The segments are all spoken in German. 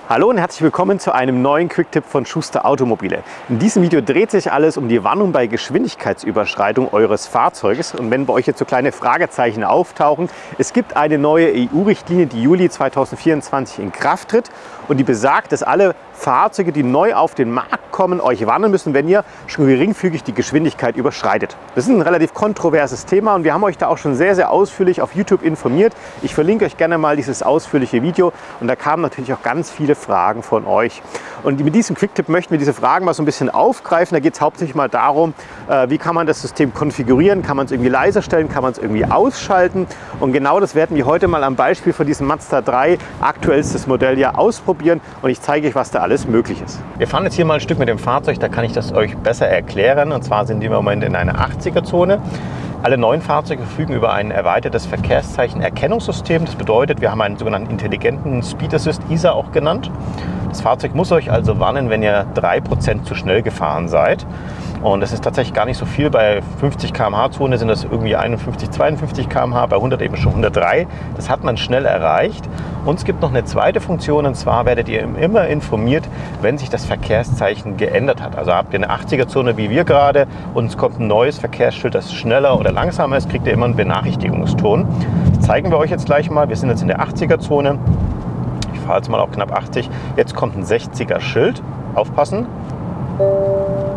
Hallo und herzlich willkommen zu einem neuen Quick-Tipp von Schuster Automobile. In diesem Video dreht sich alles um die Warnung bei Geschwindigkeitsüberschreitung eures Fahrzeuges. Und wenn bei euch jetzt so kleine Fragezeichen auftauchen, es gibt eine neue EU-Richtlinie, die Juli 2024 in Kraft tritt und die besagt, dass alle Fahrzeuge, die neu auf den Markt kommen, euch warnen müssen, wenn ihr schon geringfügig die Geschwindigkeit überschreitet. Das ist ein relativ kontroverses Thema und wir haben euch da auch schon sehr ausführlich auf YouTube informiert. Ich verlinke euch gerne mal dieses ausführliche Video und da kamen natürlich auch ganz viele Fragen von euch. Und mit diesem Quick-Tipp möchten wir diese Fragen mal so ein bisschen aufgreifen. Da geht es hauptsächlich mal darum, wie kann man das System konfigurieren, kann man es irgendwie leiser stellen, kann man es irgendwie ausschalten. Und genau das werden wir heute mal am Beispiel von diesem Mazda 3, aktuellstes Modell, ja ausprobieren und ich zeige euch, was da alles möglich ist. Wir fahren jetzt hier mal ein Stück mit dem Fahrzeug, da kann ich das euch besser erklären. Und zwar sind wir im Moment in einer 80er-Zone. Alle neuen Fahrzeuge verfügen über ein erweitertes Verkehrszeichen-Erkennungssystem. Das bedeutet, wir haben einen sogenannten intelligenten Speed Assist, ISA auch genannt. Das Fahrzeug muss euch also warnen, wenn ihr 3% zu schnell gefahren seid. Und das ist tatsächlich gar nicht so viel. Bei 50 km/h Zone sind das irgendwie 51, 52 km/h, bei 100 eben schon 103. Das hat man schnell erreicht. Und es gibt noch eine zweite Funktion, und zwar werdet ihr immer informiert, wenn sich das Verkehrszeichen geändert hat. Also habt ihr eine 80er-Zone wie wir gerade und es kommt ein neues Verkehrsschild, das schneller oder langsamer ist, kriegt ihr immer einen Benachrichtigungston. Das zeigen wir euch jetzt gleich mal. Wir sind jetzt in der 80er-Zone. Ich fahre jetzt mal auf knapp 80. Jetzt kommt ein 60er-Schild. Aufpassen.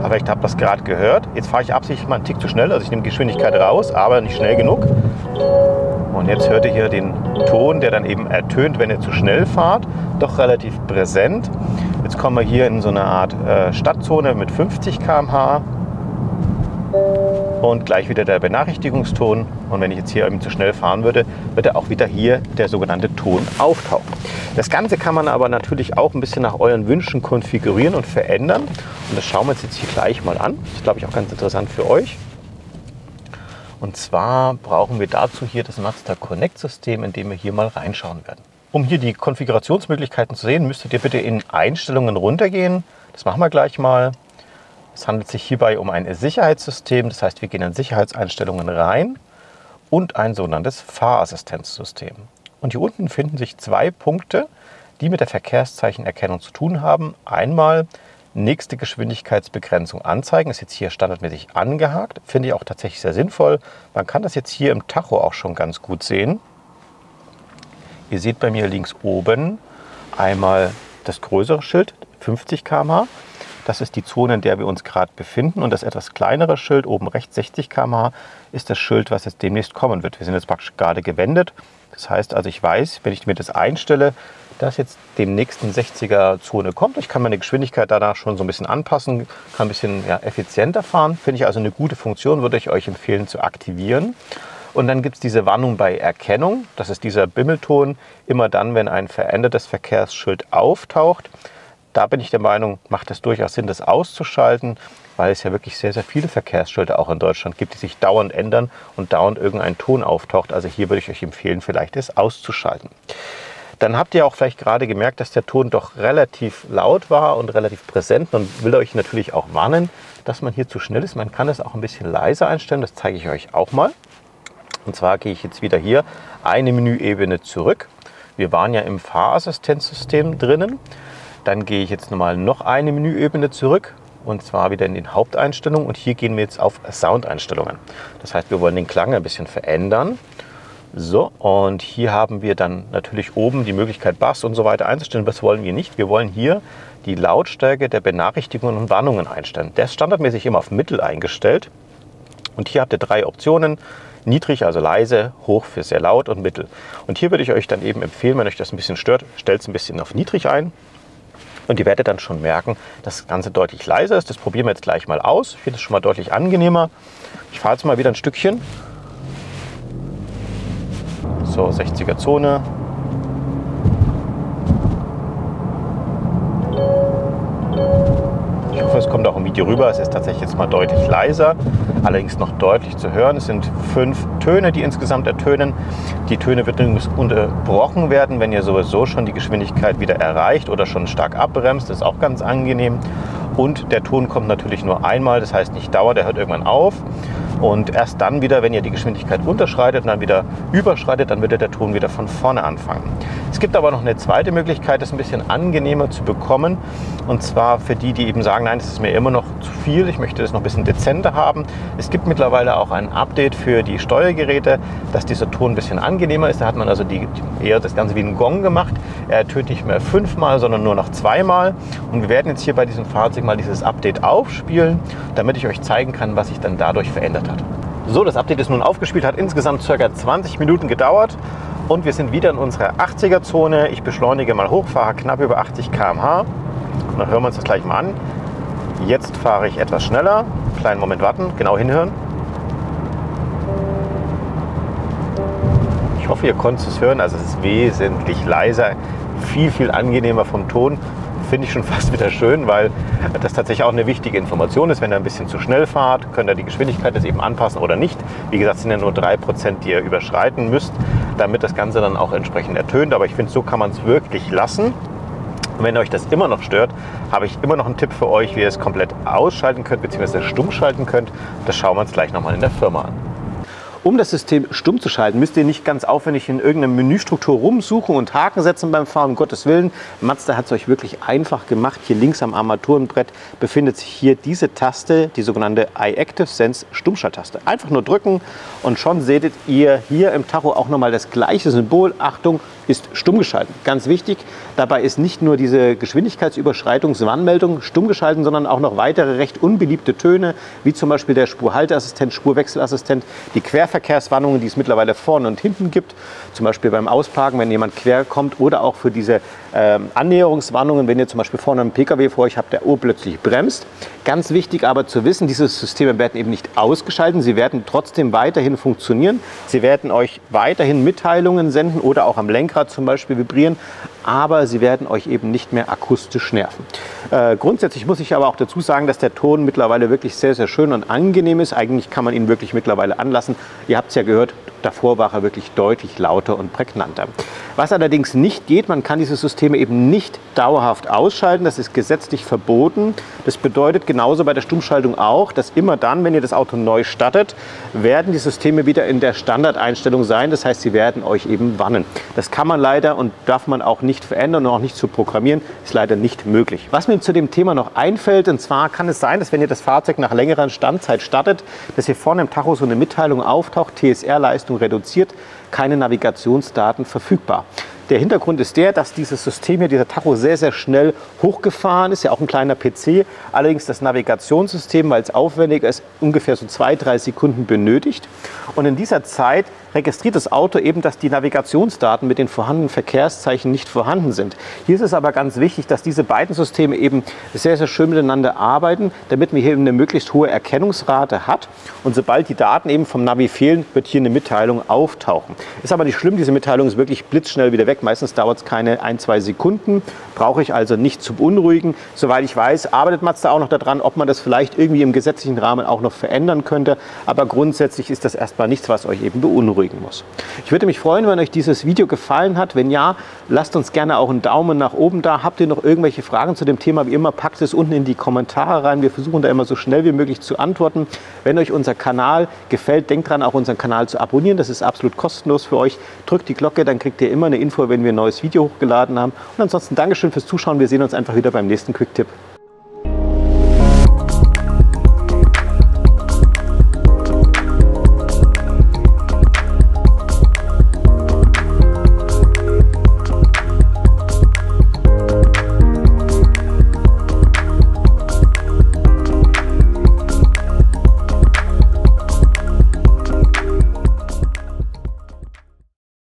Aber ich habe das gerade gehört. Jetzt fahre ich absichtlich mal einen Tick zu schnell, also ich nehme Geschwindigkeit raus, aber nicht schnell genug. Und jetzt hört ihr hier den Ton, der dann eben ertönt, wenn ihr zu schnell fahrt. Doch relativ präsent. Jetzt kommen wir hier in so eine Art Stadtzone mit 50 km/h. Und gleich wieder der Benachrichtigungston. Und wenn ich jetzt hier eben zu schnell fahren würde, wird er auch wieder hier der sogenannte Ton auftauchen. Das Ganze kann man aber natürlich auch ein bisschen nach euren Wünschen konfigurieren und verändern. Und das schauen wir uns jetzt hier gleich mal an. Das ist, glaube ich, auch ganz interessant für euch. Und zwar brauchen wir dazu hier das Mazda Connect System, in dem wir hier mal reinschauen werden. Um hier die Konfigurationsmöglichkeiten zu sehen, müsstet ihr bitte in Einstellungen runtergehen. Das machen wir gleich mal. Es handelt sich hierbei um ein Sicherheitssystem, das heißt, wir gehen in Sicherheitseinstellungen rein und ein sogenanntes Fahrassistenzsystem. Und hier unten finden sich zwei Punkte, die mit der Verkehrszeichenerkennung zu tun haben. Einmal nächste Geschwindigkeitsbegrenzung anzeigen, ist jetzt hier standardmäßig angehakt, finde ich auch tatsächlich sehr sinnvoll. Man kann das jetzt hier im Tacho auch schon ganz gut sehen. Ihr seht bei mir links oben einmal das größere Schild, 50 km/h. Das ist die Zone, in der wir uns gerade befinden. Und das etwas kleinere Schild, oben rechts 60 km/h, ist das Schild, was jetzt demnächst kommen wird. Wir sind jetzt praktisch gerade gewendet. Das heißt also, ich weiß, wenn ich mir das einstelle, dass jetzt demnächst eine 60er-Zone kommt. Ich kann meine Geschwindigkeit danach schon so ein bisschen anpassen, kann ein bisschen effizienter fahren. Finde ich also eine gute Funktion, würde ich euch empfehlen zu aktivieren. Und dann gibt es diese Warnung bei Erkennung. Das ist dieser Bimmelton, immer dann, wenn ein verändertes Verkehrsschild auftaucht. Da bin ich der Meinung, macht es durchaus Sinn, das auszuschalten, weil es ja wirklich sehr viele Verkehrsschilder auch in Deutschland gibt, die sich dauernd ändern und dauernd irgendein Ton auftaucht. Also hier würde ich euch empfehlen, vielleicht es auszuschalten. Dann habt ihr auch vielleicht gerade gemerkt, dass der Ton doch relativ laut war und relativ präsent und will euch natürlich auch warnen, dass man hier zu schnell ist. Man kann es auch ein bisschen leiser einstellen, das zeige ich euch auch mal. Und zwar gehe ich jetzt wieder hier eine Menüebene zurück. Wir waren ja im Fahrassistenzsystem drinnen. Dann gehe ich jetzt nochmal noch eine Menüebene zurück und zwar wieder in den Haupteinstellungen und hier gehen wir jetzt auf Soundeinstellungen. Das heißt, wir wollen den Klang ein bisschen verändern. So, und hier haben wir dann natürlich oben die Möglichkeit, Bass und so weiter einzustellen. Was wollen wir nicht? Wir wollen hier die Lautstärke der Benachrichtigungen und Warnungen einstellen. Der ist standardmäßig immer auf Mittel eingestellt und hier habt ihr drei Optionen. Niedrig, also leise, hoch für sehr laut und mittel. Und hier würde ich euch dann eben empfehlen, wenn euch das ein bisschen stört, stellt es ein bisschen auf niedrig ein. Und ihr werdet dann schon merken, dass das Ganze deutlich leiser ist. Das probieren wir jetzt gleich mal aus. Ich finde es schon mal deutlich angenehmer. Ich fahre jetzt mal wieder ein Stückchen. So, 60er Zone. Ich hoffe, es kommt auch im Video rüber. Es ist tatsächlich jetzt mal deutlich leiser, allerdings noch deutlich zu hören. Es sind 5 Töne, die insgesamt ertönen. Die Töne werden unterbrochen werden, wenn ihr sowieso schon die Geschwindigkeit wieder erreicht oder schon stark abbremst. Das ist auch ganz angenehm. Und der Ton kommt natürlich nur einmal, das heißt nicht dauernd, der hört irgendwann auf. Und erst dann wieder, wenn ihr die Geschwindigkeit unterschreitet und dann wieder überschreitet, dann wird der Ton wieder von vorne anfangen. Es gibt aber noch eine zweite Möglichkeit, das ein bisschen angenehmer zu bekommen. Und zwar für die, die eben sagen, nein, das ist mir immer noch zu viel, ich möchte das noch ein bisschen dezenter haben. Es gibt mittlerweile auch ein Update für die Steuergeräte, dass dieser Ton ein bisschen angenehmer ist. Da hat man also eher das Ganze wie ein Gong gemacht. Er ertönt nicht mehr 5-mal, sondern nur noch 2-mal. Und wir werden jetzt hier bei diesem Fahrzeug mal dieses Update aufspielen, damit ich euch zeigen kann, was sich dann dadurch verändert hat. So, das Update ist nun aufgespielt, hat insgesamt ca. 20 Minuten gedauert und wir sind wieder in unserer 80er-Zone. Ich beschleunige mal hoch, fahre knapp über 80 km/h. Und dann hören wir uns das gleich mal an. Jetzt fahre ich etwas schneller. Kleinen Moment warten, genau hinhören. Ich hoffe, ihr konntet es hören. Also es ist wesentlich leiser, viel angenehmer vom Ton. Finde ich schon fast wieder schön, weil das tatsächlich auch eine wichtige Information ist. Wenn ihr ein bisschen zu schnell fahrt, könnt ihr die Geschwindigkeit jetzt eben anpassen oder nicht. Wie gesagt, es sind ja nur 3%, die ihr überschreiten müsst, damit das Ganze dann auch entsprechend ertönt. Aber ich finde, so kann man es wirklich lassen. Und wenn euch das immer noch stört, habe ich immer noch einen Tipp für euch, wie ihr es komplett ausschalten könnt bzw. stumm schalten könnt. Das schauen wir uns gleich nochmal in der Firma an. Um das System stumm zu schalten, müsst ihr nicht ganz aufwendig in irgendeiner Menüstruktur rumsuchen und Haken setzen beim Fahren, um Gottes Willen. Mazda hat es euch wirklich einfach gemacht. Hier links am Armaturenbrett befindet sich hier diese Taste, die sogenannte iActive-Sense Stummschalttaste. Einfach nur drücken und schon seht ihr hier im Tacho auch nochmal das gleiche Symbol. Achtung, ist stumm geschalten. Ganz wichtig, dabei ist nicht nur diese Geschwindigkeitsüberschreitungswarnmeldung stumm geschalten, sondern auch noch weitere recht unbeliebte Töne, wie zum Beispiel der Spurhalteassistent, Spurwechselassistent, die Querverkehrswarnungen, die es mittlerweile vorne und hinten gibt, zum Beispiel beim Ausparken, wenn jemand quer kommt, oder auch für diese Annäherungswarnungen, wenn ihr zum Beispiel vorne einen PKW vor euch habt, der urplötzlich bremst. Ganz wichtig aber zu wissen, diese Systeme werden eben nicht ausgeschaltet, sie werden trotzdem weiterhin funktionieren. Sie werden euch weiterhin Mitteilungen senden oder auch am Lenkrad zum Beispiel vibrieren, aber sie werden euch eben nicht mehr akustisch nerven. Grundsätzlich muss ich aber auch dazu sagen, dass der Ton mittlerweile wirklich sehr schön und angenehm ist. Eigentlich kann man ihn wirklich mittlerweile anlassen. Ihr habt es ja gehört, davor war er wirklich deutlich lauter und prägnanter. Was allerdings nicht geht, man kann diese Systeme eben nicht dauerhaft ausschalten. Das ist gesetzlich verboten. Das bedeutet genauso bei der Stummschaltung auch, dass immer dann, wenn ihr das Auto neu startet, werden die Systeme wieder in der Standardeinstellung sein. Das heißt, sie werden euch eben warnen. Das kann man leider und darf man auch nicht verändern und auch nicht zu programmieren. Ist leider nicht möglich. Was mir zu dem Thema noch einfällt, und zwar kann es sein, dass wenn ihr das Fahrzeug nach längerer Standzeit startet, dass hier vorne im Tacho so eine Mitteilung auftaucht, TSR-Leistung reduziert, keine Navigationsdaten verfügbar. Der Hintergrund ist der, dass dieses System hier, dieser Tacho, sehr schnell hochgefahren ist, ja auch ein kleiner PC. Allerdings das Navigationssystem, weil es aufwendiger ist, ungefähr so 2-3 Sekunden benötigt. Und in dieser Zeit registriert das Auto eben, dass die Navigationsdaten mit den vorhandenen Verkehrszeichen nicht vorhanden sind. Hier ist es aber ganz wichtig, dass diese beiden Systeme eben sehr schön miteinander arbeiten, damit man hier eben eine möglichst hohe Erkennungsrate hat. Und sobald die Daten eben vom Navi fehlen, wird hier eine Mitteilung auftauchen. Ist aber nicht schlimm, diese Mitteilung ist wirklich blitzschnell wieder weg. Meistens dauert es keine 1-2 Sekunden. Brauche ich also nicht zu beunruhigen. Soweit ich weiß, arbeitet Mazda auch noch daran, ob man das vielleicht irgendwie im gesetzlichen Rahmen auch noch verändern könnte. Aber grundsätzlich ist das erstmal nichts, was euch eben beunruhigen muss. Ich würde mich freuen, wenn euch dieses Video gefallen hat. Wenn ja, lasst uns gerne auch einen Daumen nach oben da. Habt ihr noch irgendwelche Fragen zu dem Thema? Wie immer, packt es unten in die Kommentare rein. Wir versuchen da immer so schnell wie möglich zu antworten. Wenn euch unser Kanal gefällt, denkt dran, auch unseren Kanal zu abonnieren. Das ist absolut kostenlos für euch. Drückt die Glocke, dann kriegt ihr immer eine Info, wenn wir ein neues Video hochgeladen haben. Und ansonsten Dankeschön fürs Zuschauen. Wir sehen uns einfach wieder beim nächsten Quick-Tipp.